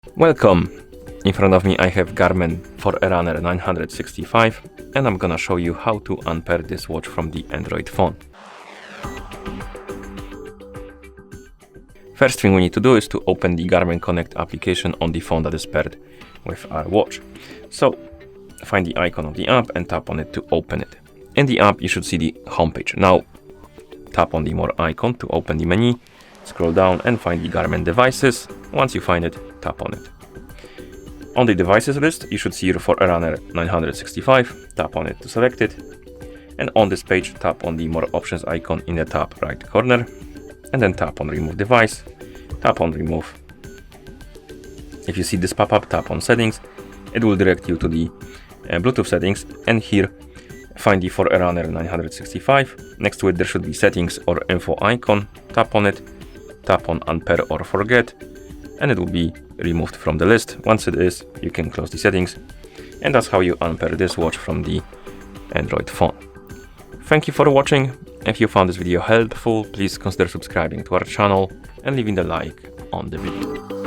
Welcome! In front of me I have Garmin Forerunner 965 and I'm gonna show you how to unpair this watch from the Android phone. First thing we need to do is to open the Garmin Connect application on the phone that is paired with our watch. So find the icon of the app and tap on it to open it. In the app you should see the homepage. Now tap on the more icon to open the menu, scroll down and find the Garmin devices. Once you find it, tap on it. On the devices list, you should see your Forerunner 965, tap on it to select it. And on this page, tap on the more options icon in the top right corner. And then tap on remove device, tap on remove. If you see this pop-up, tap on settings. It will direct you to the Bluetooth settings. And here, find the Forerunner 965. Next to it, there should be settings or info icon. Tap on it, tap on unpair or forget. And it will be removed from the list. Once it is, you can close the settings. And that's how you unpair this watch from the Android phone. Thank you for watching. If you found this video helpful, please consider subscribing to our channel and leaving a like on the video.